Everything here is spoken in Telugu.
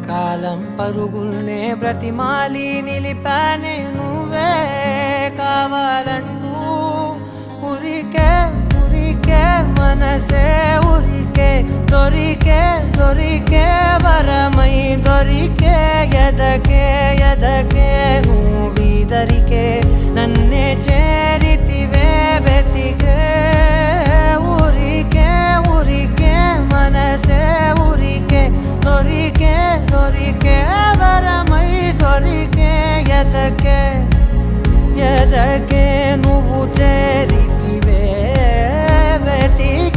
కాలం పరుగుల్నే బ్రతిమాలి నిలిపానే నువ్వే కావాలంటూ ఉరికే ఉరికే మనసే ఉరికే దొరికే దొరికే వరమై దొరికే ఎదకే ఎదకే నువ్వీదరికే నన్నే చేరితివే వెతికే ఊరికే ఊరికే మనసే ఊరికే దొరికే దొరికే వరమై దొరికే ఎదకే ఎదకే నువ్వు చేరితివే వెతికే